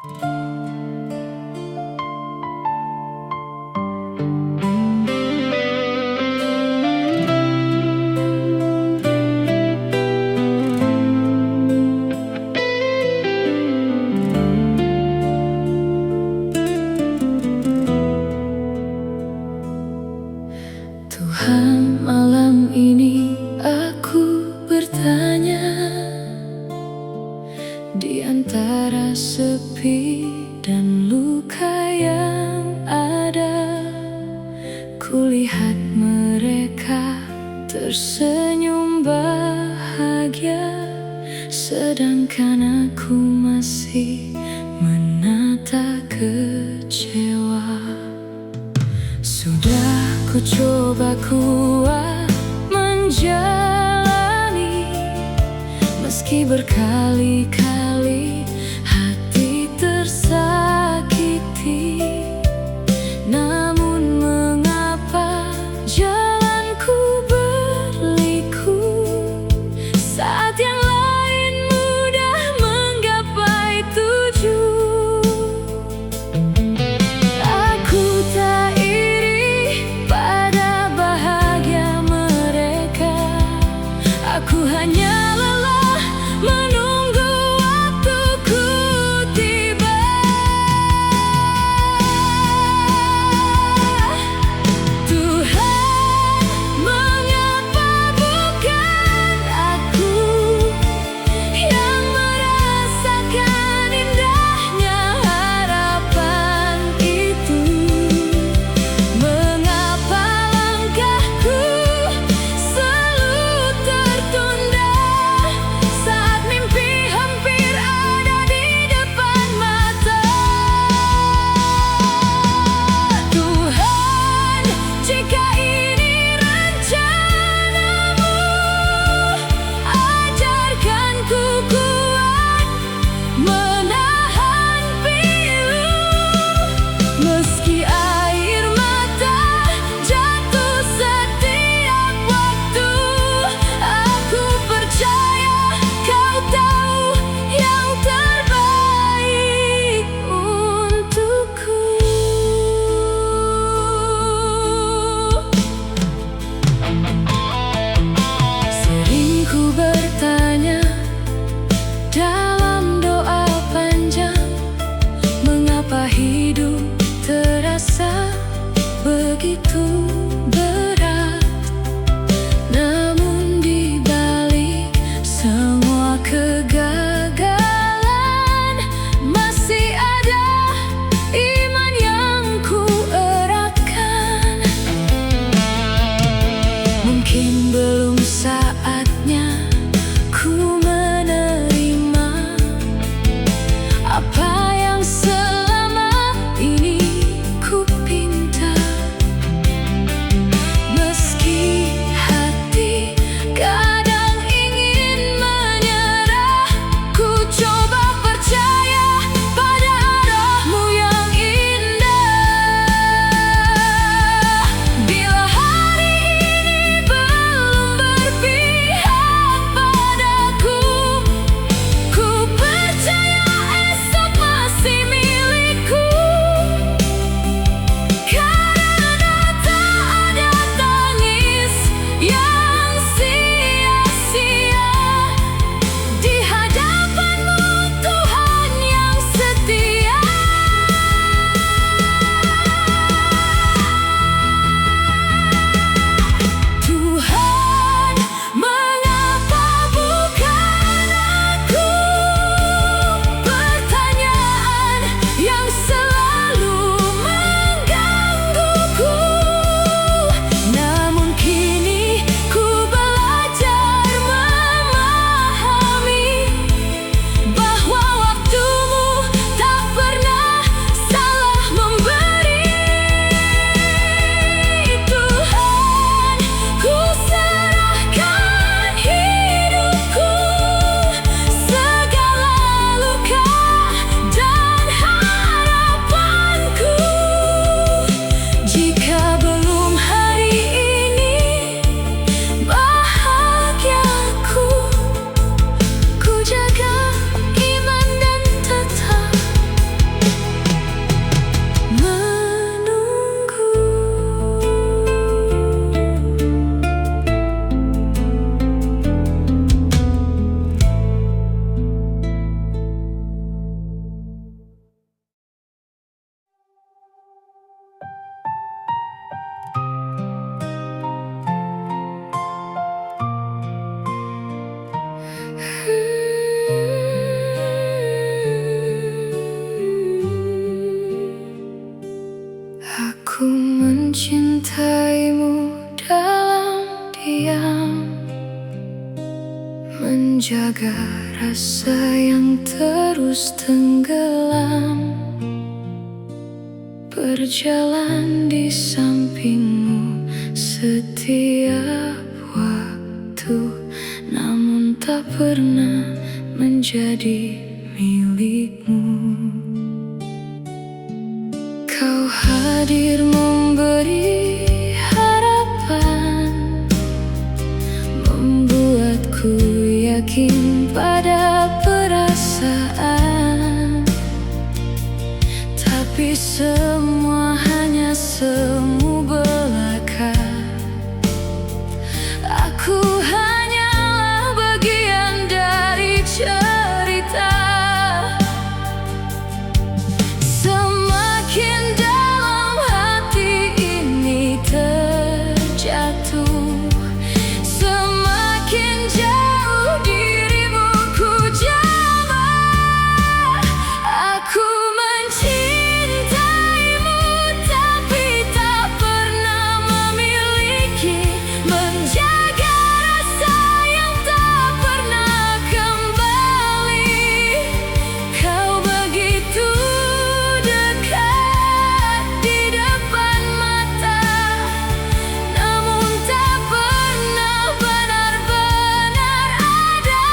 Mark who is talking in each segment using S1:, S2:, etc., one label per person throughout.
S1: Tuhan, malam ini aku bertanya, di antara sepi dan luka yang ada, kulihat mereka tersenyum bahagia, sedangkan aku masih menata kecewa. Sudah ku coba kuat menjalani, meski berkali-kali hati tersakiti. Namun mengapa jalanku berliku, saat yang lain mudah menggapai tujuan. Aku tak iri pada bahagia mereka, aku hanya lelah menunggu menjaga rasa yang terus tenggelam, berjalan di sampingmu setiap waktu, namun tak pernah menjadi milikmu. Kau hadir memberi harapan, membuatku yakin pada perasaan. Tapi semua hanya semu belaka. Aku hanyalah bagian dari cerita. Semakin dalam hati ini terjatuh, semakin jauh dirimu ku jamah. Aku mencintaimu tapi tak pernah memiliki, menjaga rasa yang tak pernah kembali. Kau begitu dekat di depan mata, namun tak pernah benar-benar ada.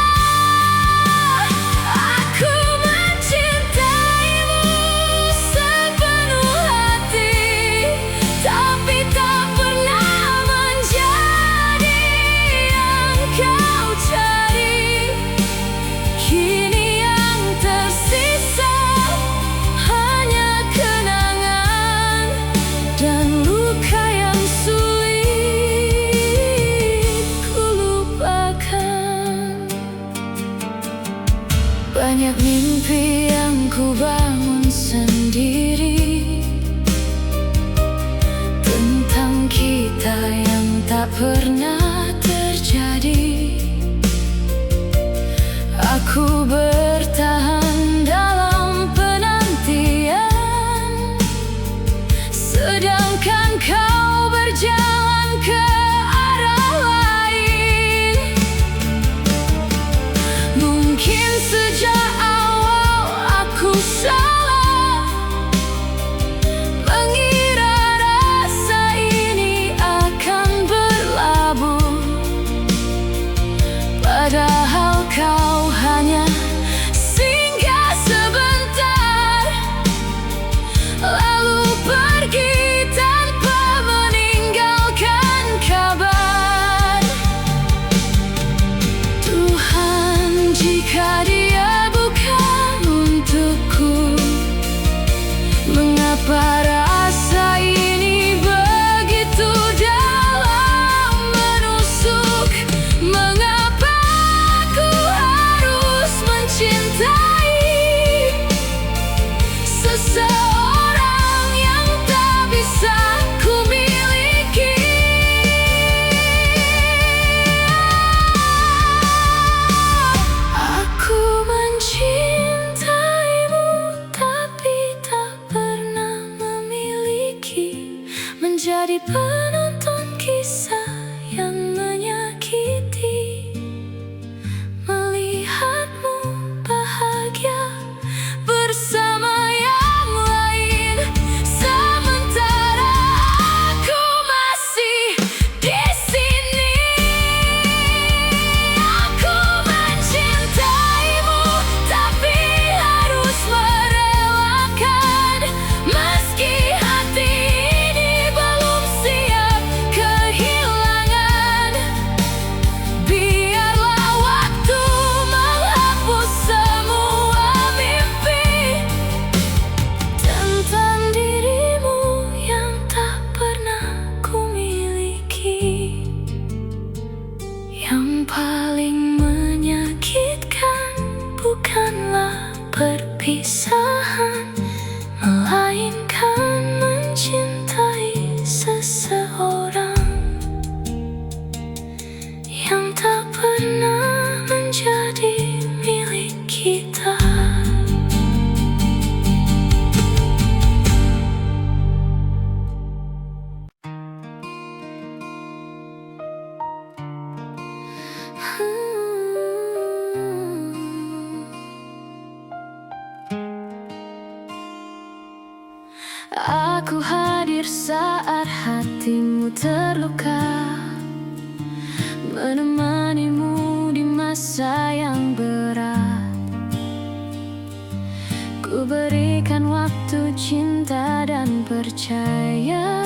S1: Aku mencintaimu sepenuh hati, tapi tak pernah menjadi yang kau cari. Kini yang tersisa hanya kenangan dan luka yang sulit ku lupakan. Banyak mimpi yang ku bangun sendiri tentang kita yang tak pernah terjadi. Aku bertahan dalam penantian, sedangkan kau berjalan ke arah lain. Mungkin sejak awal aku salah mengira rasa ini akan berlabuh, padahal kau hanya singgah sebentar, lalu pergi tanpa meninggalkan kabar. Tuhan, jika dia bukan untukku, mengapa rasa ini begitu dalam menusuk? Mengapa aku harus mencintai seseorang yang tak bisa ku miliki? Aku mencintaimu tapi tak pernah memiliki, menjadi penonton kisah yang menyakiti. Melihatmu bahagia bersama yang lain, sementara aku masih di sini. Aku mencintaimu tapi harus merelakan, meski hati ini belum siap kehilangan. Biarlah waktu menghapus semua mimpi tentang dirimu yang tak pernah ku miliki. Yang paling menyakitkan bukanlah perpisahan, melainkan mencintai seseorang yang tak pernah menjadi milik kita. Aku hadir saat hatimu terluka, menemanimu di masa yang berat. Ku berikan waktu, cinta dan percaya,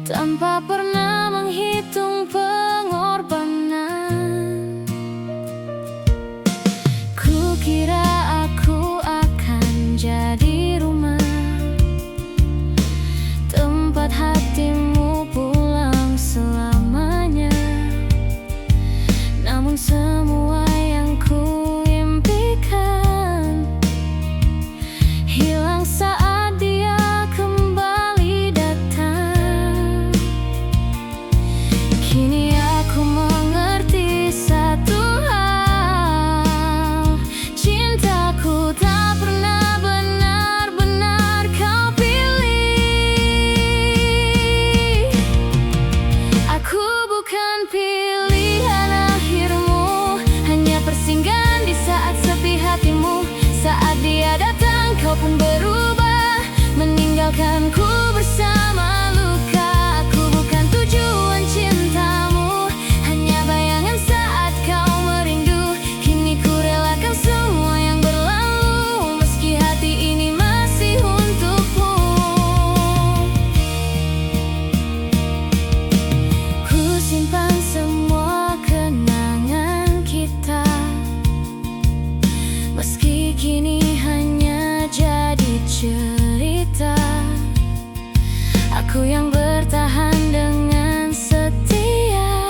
S1: tanpa pernah menghitung pengorbanan. Ku kira aku akan jadi rumah, tempat hatimu pulang selamanya. Namun semua yang ku impikan hilang saat dia kembali datang. Kini aku mengerti satu hal, cintaku tak pernah benar-benar kau pilih. Aku bukan pilihan akhirmu, hanya persinggahan di saat sepi hatimu. Saat dia datang kau pun berubah, meninggalkanku bersama luka. Aku bukan tujuan cintamu, hanya bayangan saat kau merindu. Kini ku relakan semua yang berlalu, meski hati ini masih untukmu. Ku simpan semua kenangan kita, meski kini hanya jadi cerita. Aku yang bertahan dengan setia,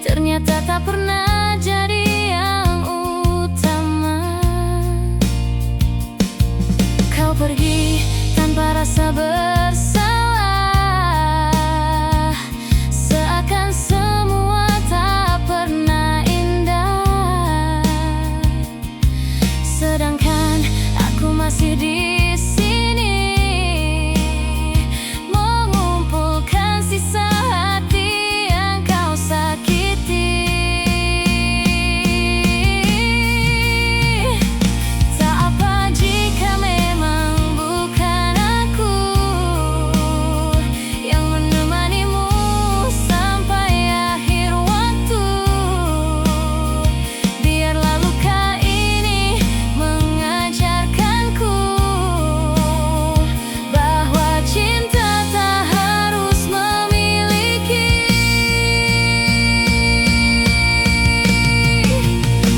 S1: ternyata tak pernah jadi yang utama. Kau pergi tanpa rasa bersalah, seakan semua tak pernah indah. Sedangkan aku masih di sini, mengumpulkan sisa hati yang kau sakiti. Tak apa jika memang bukan aku yang menemanimu sampai akhir waktu. Biarlah luka ini mengajarkanku bahwa cinta tak harus memiliki.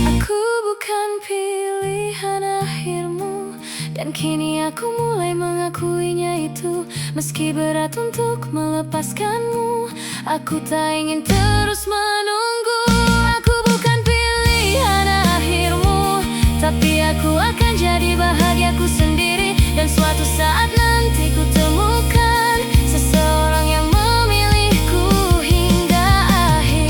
S1: Aku bukan pilihan akhirmu, dan kini aku mulai mengakuinya itu. Meski berat untuk melepaskanmu, aku tak ingin terus menunggu. Aku bukan pilihan akhirmu, tapi aku akan jadi bahagiaku sendiri. Dan suatu saat nanti ku temukan seseorang yang memilihku hingga akhir.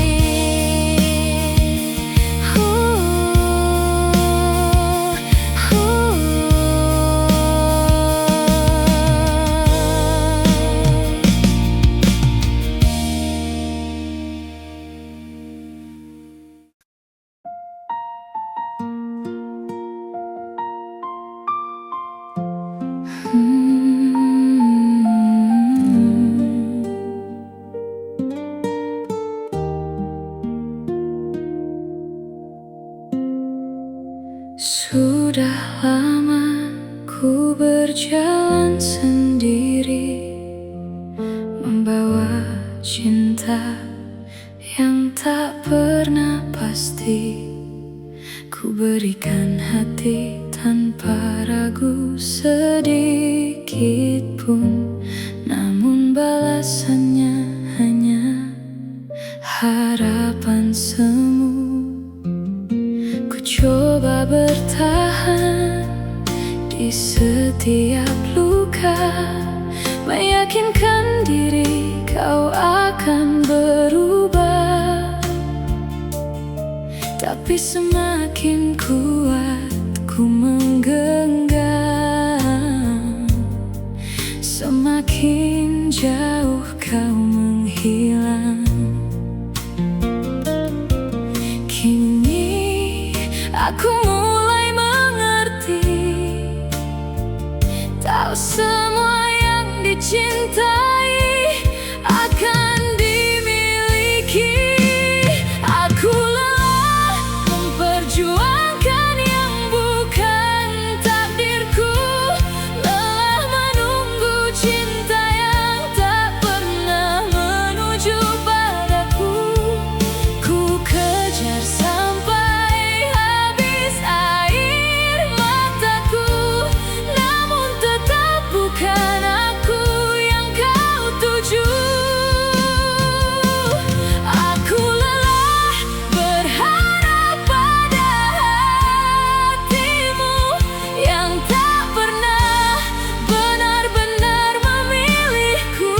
S1: Sudah lama ku berjalan sendiri, membawa cinta yang tak pernah pasti. Ku berikan hati tanpa ragu sedikit pun, namun balasannya hanya harapan semu. Ku coba bertahan di setiap luka, meyakinkan diri kau akan berubah. Tapi semakin kuat ku menggenggam, semakin jauh kau menghilang. Kini aku mulai mengerti, tahu semua yang dicintai akan dimiliki. Aku lelah memperjuangkan yang bukan takdirku, lelah menunggu cinta yang tak pernah menuju padaku. Ku kejar sampai habis air mataku, namun tetap bukan aku yang kau tuju. Aku lelah berharap pada hatimu yang tak pernah benar-benar memilihku.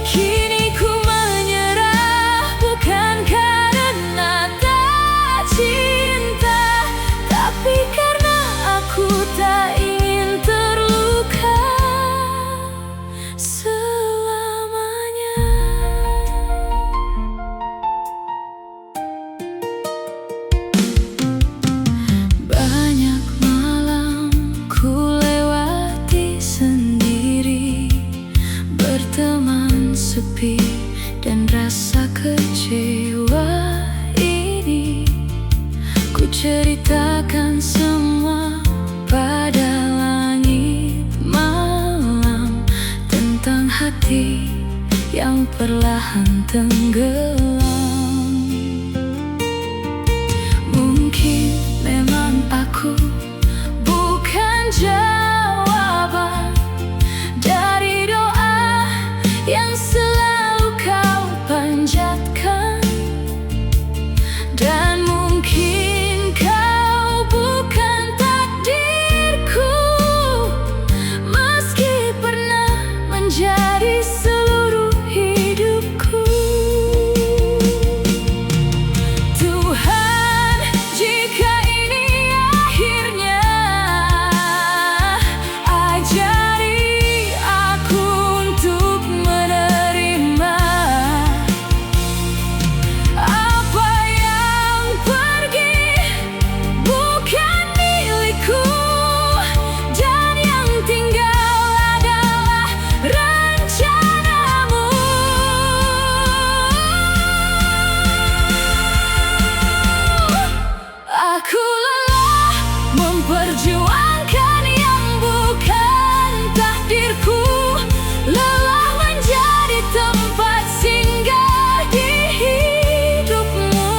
S1: Kini ku menyerah bukan karena tak cinta, tapi karena aku tak ingin terluka selamanya. Banyak malam ku lewati sendiri, berteman sepi dan rasa kecewa ini. Ku ceritakan semua pada langit malam, tentang hati yang perlahan tenggelam. Mungkin memang aku bukan jawaban dari doa yang selalu kau panjatkan, dan mungkin kau bukan takdirku, meski pernah menjadi seluruh hidupku. Tuhan, jika ini akhirnya, ajari aku untuk menerima apa yang pergi bukan milikku, dan yang tinggal adalah rencanamu. Aku lelah memperjuangkan yang bukan takdirku, lelah menjadi tempat singgah di hidupmu.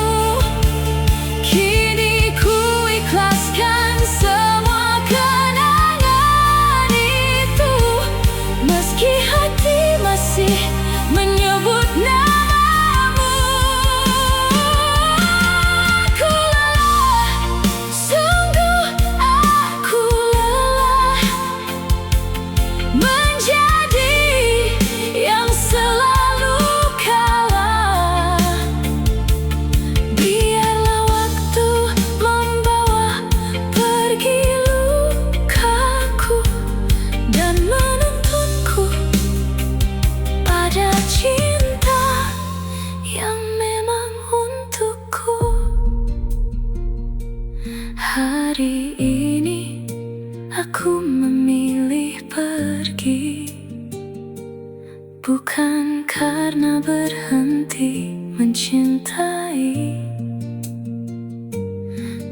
S1: Kini ku ikhlaskan semua kenangan itu, meski hati masih menyebut namamu. Aku lelah, sungguh aku lelah menjadi yang selalu kalah. Biarlah waktu membawa pergi lukaku dan menuntunku pada cinta yang memang untukku. Hari ini aku memilih pergi, bukan karena berhenti mencintai,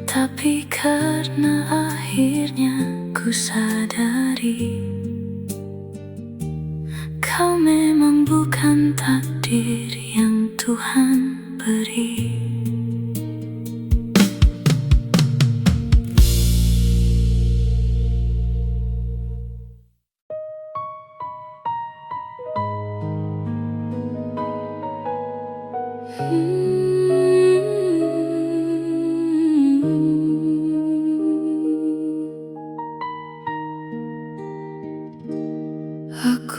S1: tapi karena akhirnya ku sadari kau memang bukan takdir yang Tuhan beri.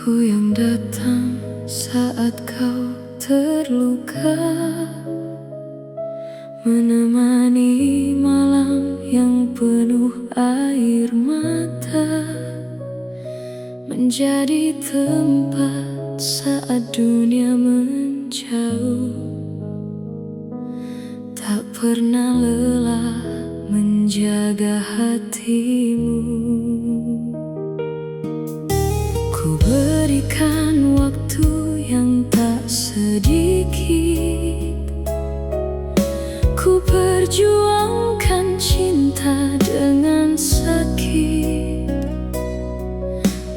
S1: Aku yang datang saat kau terluka, menemani malam yang penuh air mata, menjadi tempat saat dunia menjauh. Tak pernah lelah menjaga hatimu. sedikit. Ku perjuangkan cinta dengan sakit,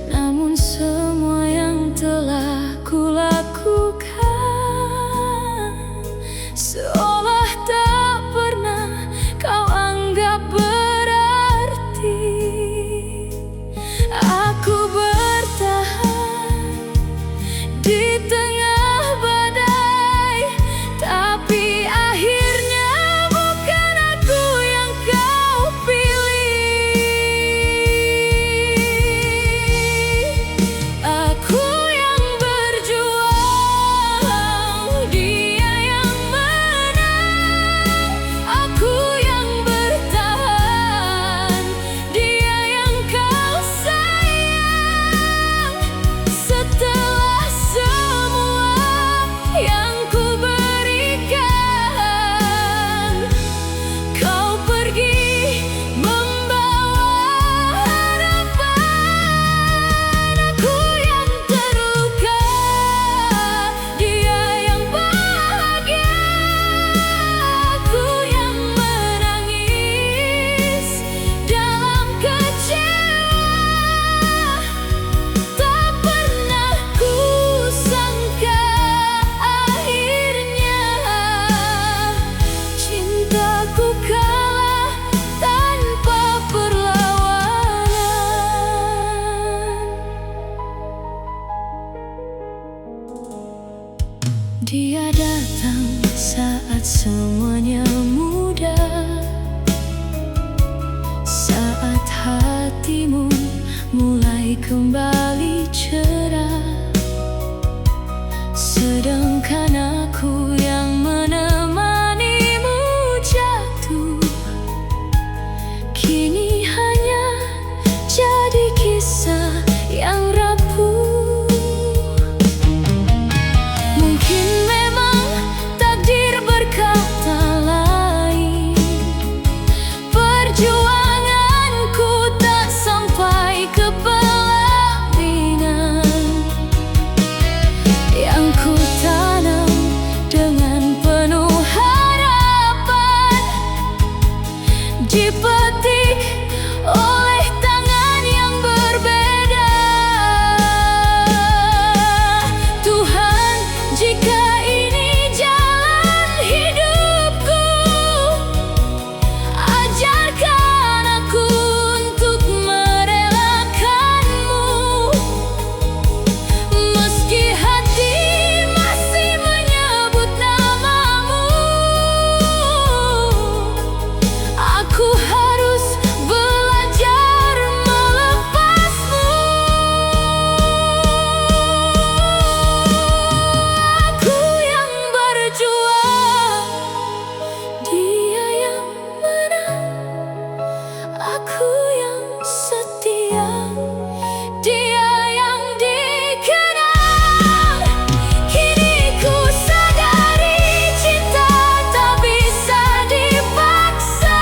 S1: namun semua yang telah ku lakukan seolah tak pernah kau anggap berarti. Aku bertahan di tengah badai, tapi akhirnya bukan aku yang kau pilih. Aku yang berjuang, dia yang menang. Aku yang bertahan, dia yang kau sayang. Setelah semua yang ku berikan, kau pergi membawa harapan. Aku yang terluka, dia yang bahagia. Aku yang menangis dalam kecewa. Tak pernah ku sangka akhirnya cintaku kalah tanpa perlawanan. Dia datang saat semuanya mudah, saat hatimu mulai kembali cerah. Sedangkan aku yang menemanimu jatuh, kini hanya jadi kisah yang rapuh. Mungkin memang takdir berkata lain, perjuanganku tak sampai ke pelaminan. Yang ku tanam dengan penuh harapan dipetik oleh tangan yang berbeda. Tuhan, jika ini jalan hidupku, ajarkan aku untuk merelakanmu. Meski hati masih menyebut namamu, aku harus belajar melepasmu. Aku yang berjuang, dia yang menang. Aku yang setia, dia yang dikenang. Kini ku sadari cinta tak bisa dipaksa.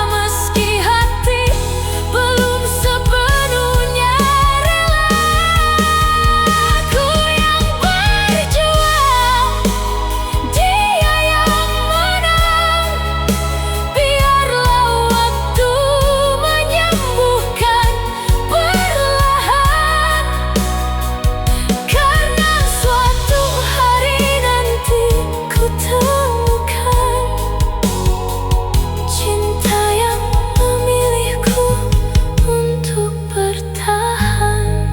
S1: Meski hati belum sepenuhnya rela. Aku yang berjuang, dia yang menang. Biarlah waktu menyembuhkan perlahan, karena suatu hari nanti ku temukan cinta yang memilihku untuk bertahan.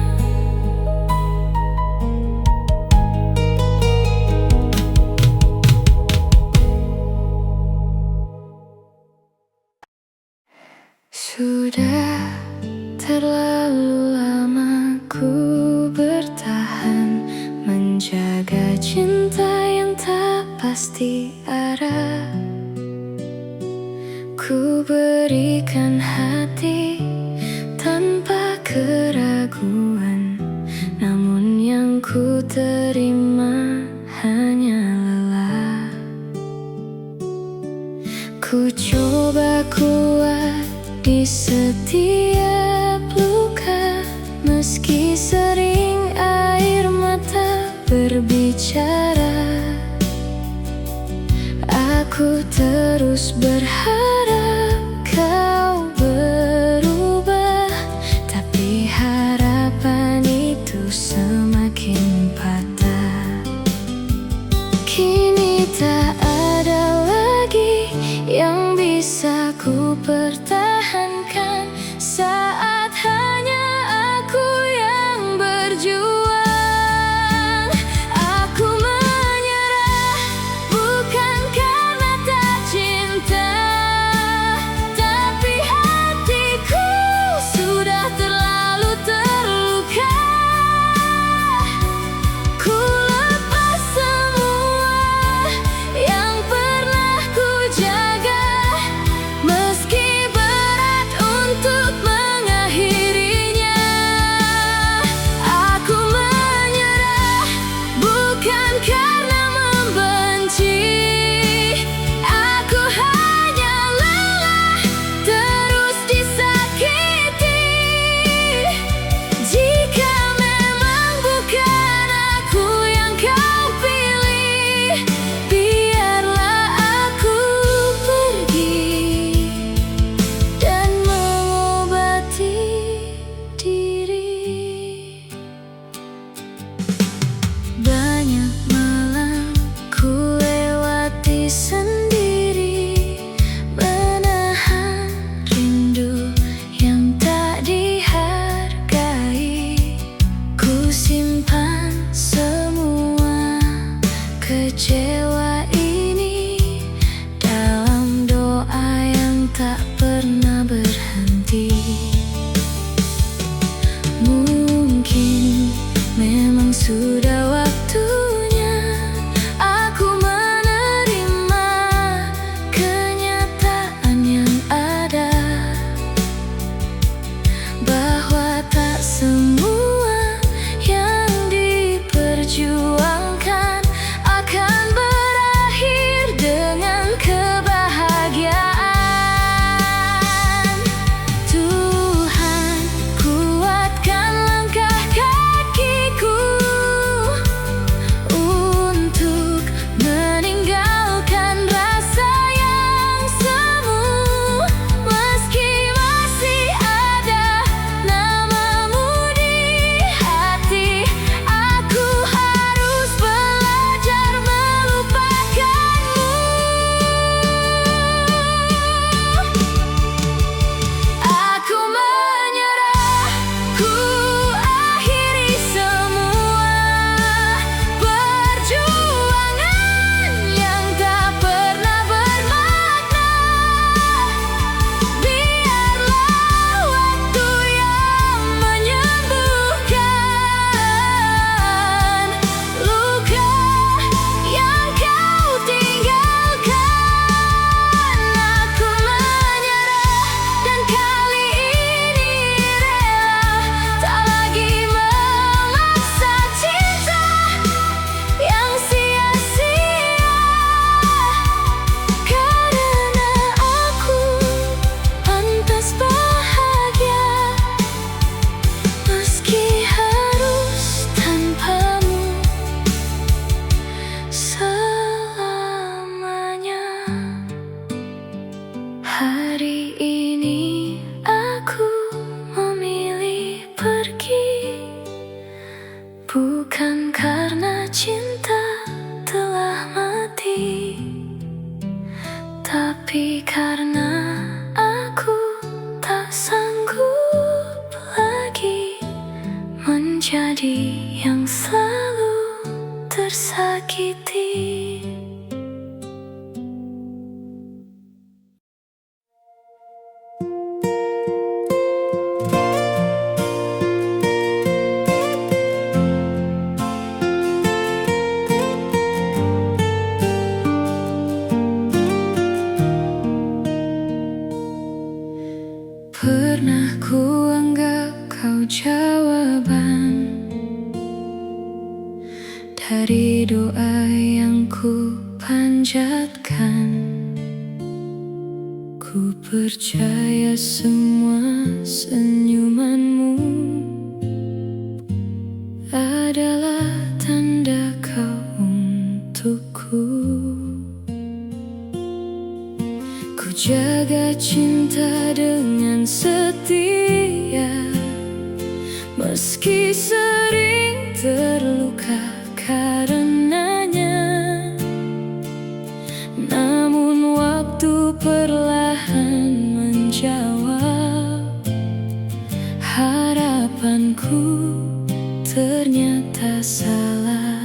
S1: Sudah terlalu lama ku bertahan, menjaga cinta yang tak pasti arah. Ku berikan hati tanpa keraguan, namun yang ku terima hanya lelah. Ku coba kuat di setiap luka, meski sering air mata Aku terus berharap kau berubah, tapi harapan itu semakin patah. Kini tak ada lagi yang bisa ku pertahankan saat hanya aku yang berjuang. Aku menyerah bukan karena tak cinta, tapi hatiku sudah terlalu terluka. Ku lepas semua yang pernah ku jaga, meski berat untuk mengakhirinya. Aku menyerah bukan karena membenci, aku hanya lelah terus disakiti. Jika memang bukan aku yang kau pilih, biarlah aku pergi dan mengobati diri. Banyak malam ku lewati sendiri, menahan rindu yang tak dihargai. Ku simpan semua kecewa ini dalam doa yang tak pernah berhenti. Mungkin memang sudah waktunya aku menerima kenyataan yang ada, bahwa tak semua yang diperjuangkan akan berakhir dengan kebahagiaan. Tuhan, kuatkan langkah kakiku untuk meninggalkan rasa yang semu. Meski masih ada namamu di hati, aku harus belajar melupakanmu. Aku menyerah, ku akhiri semua perjuangan yang tak pernah bermakna. Biarlah waktu yang menyembuhkan luka yang kau tinggalkan. Aku menyerah dan kali ini rela tak lagi memaksa cinta yang sia-sia, karena aku pantas bahagia meski harus tanpamu selamanya. Hari ini aku memilih pergi, bukan karena cinta telah mati, tapi karena aku tak sanggup lagi menjadi yang selalu tersakiti. Pernah ku anggap kau jawaban dari doa yang ku panjatkan. Ku percaya semua senyumanmu adalah tanda kau untukku. Ku jaga cinta dengan setia, meski sering terluka karenanya. Namun waktu perlahan menjawab harapanku, ternyata salah.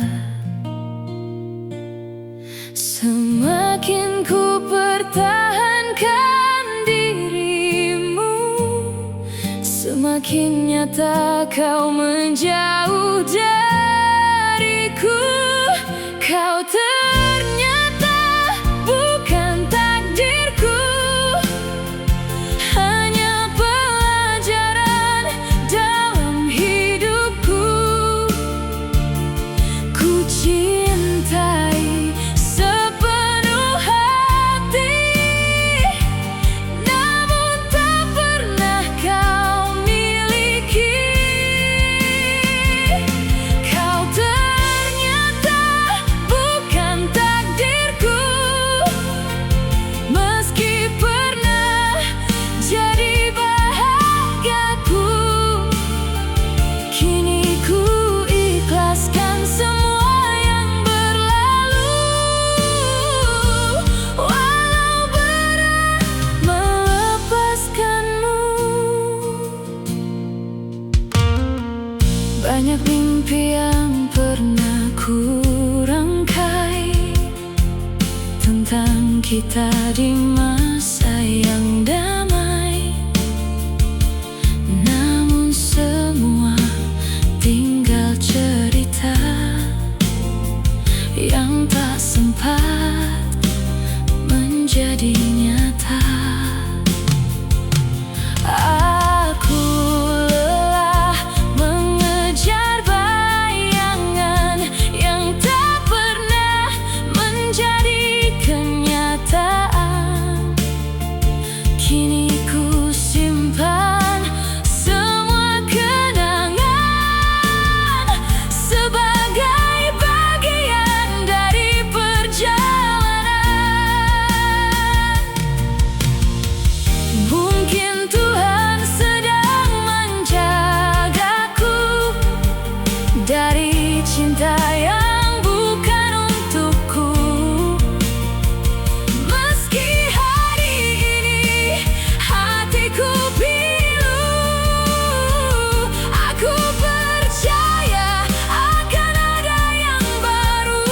S1: Semakin ku pertahankan dirimu, semakin nyata kau menjauh dariku. Kau ternyata bukan takdirku, hanya pelajaran dalam hidupku. Ku cintai sepenuh hati, namun tak pernah kau miliki. Kau ternyata bukan takdirku, meski pernah jadi bahagiaku. Kini ku ikhlaskan semua yang berlalu, walau berat melepaskanmu. Banyak mimpi yang pernah ku rangkai tentang kita di masa yang damai, namun semua tinggal cerita yang tak sempat menjadi nyata. Aku lelah mengejar bayangan yang tak pernah menjadi kenyataan. Kini ku simpan semua kenangan sebagai bagian dari perjalanan. Mungkin Tuhan sedang menjagaku dari cinta yang bukan untukku. Meski hari ini hatiku pilu, aku percaya akan ada yang baru.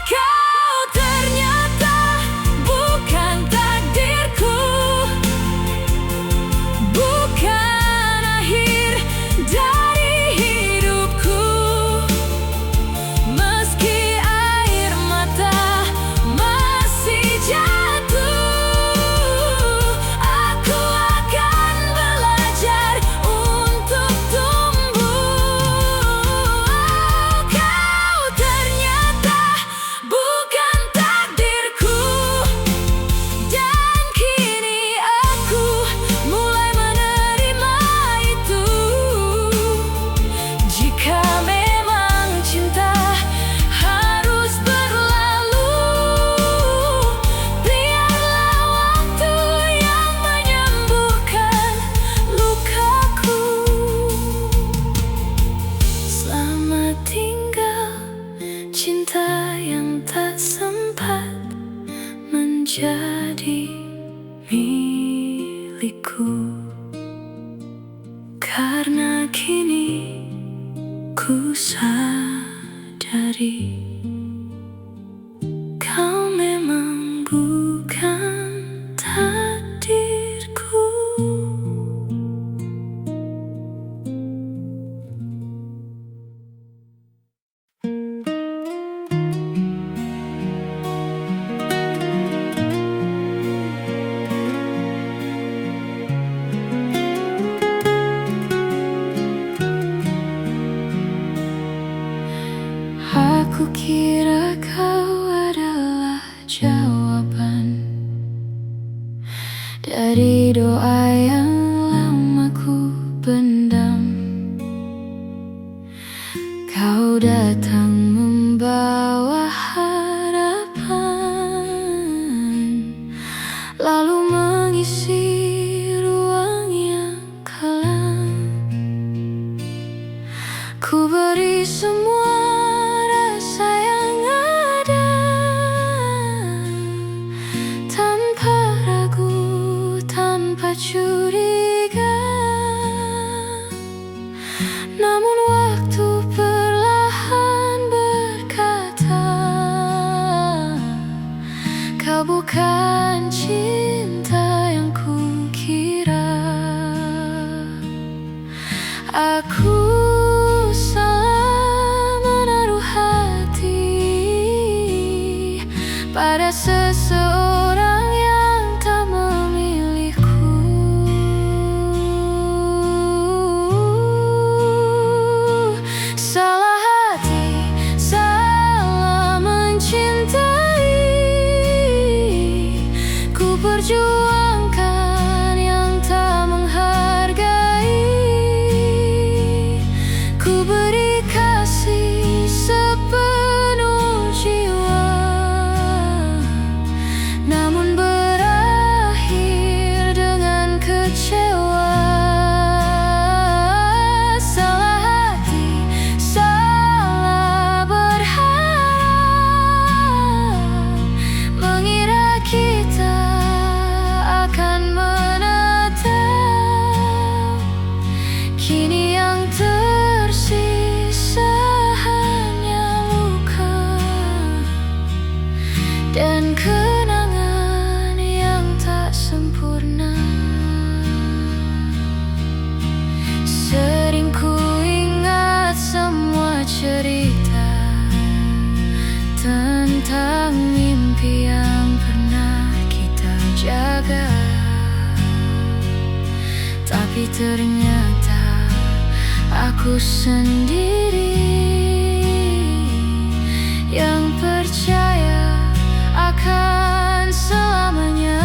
S1: Kau ternyata bukan takdirku, bukan akhir dari hidupku. Meski air mata masih jatuh, aku akan belajar untuk tumbuh. Kau ternyata bukan takdirku, dan kini aku mulai menerima itu. Jika memang cinta harus berlalu, biarlah waktu yang menyembuhkan lukaku. Selamat tinggal cinta yang tak sempat menjadi milikku, karena kini ku sadari kau memang bukan takdirku. Aku kira kau adalah jawaban dari doa yang lama ku pendam. Kau datang membawa tentang mimpi yang pernah kita jaga. Tapi ternyata aku sendiri yang percaya akan selamanya.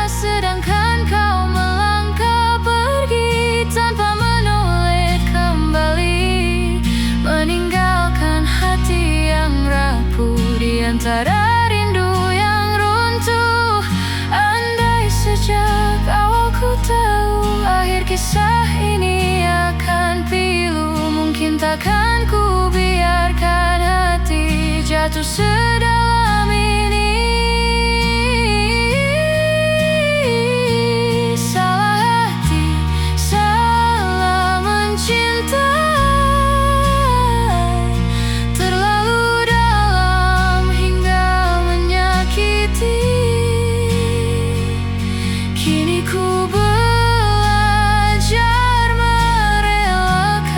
S1: Sedangkan kau melangkah pergi tanpa menoleh kembali, meninggalkan hati yang rapuh di antara rindu yang runtuh. Andai sejak awal ku tahu akhir kisah ini akan pilu, mungkin takkan ku biarkan hati jatuh sedalam ini. Salah hati, salah mencintai, terlalu dalam hingga menyakiti. Kini ku belajar merelakan,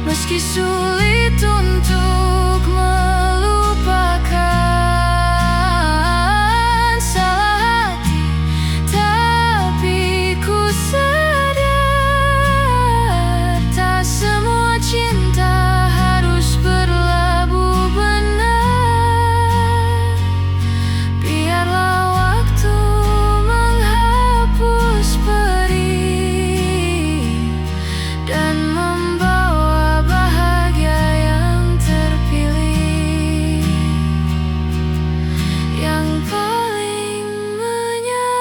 S1: meski sulit untuk melupakan. Salah hati, tapi ku sadar tak semua cinta harus berlabuh benar. Biarlah waktu menghapus perih dan membawa bahagia yang terpilih. Yang paling menyakitkan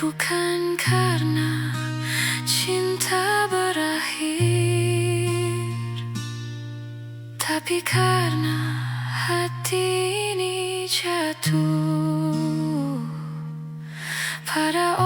S1: bukan karena cinta berakhir, tapi karena hati ini jatuh pada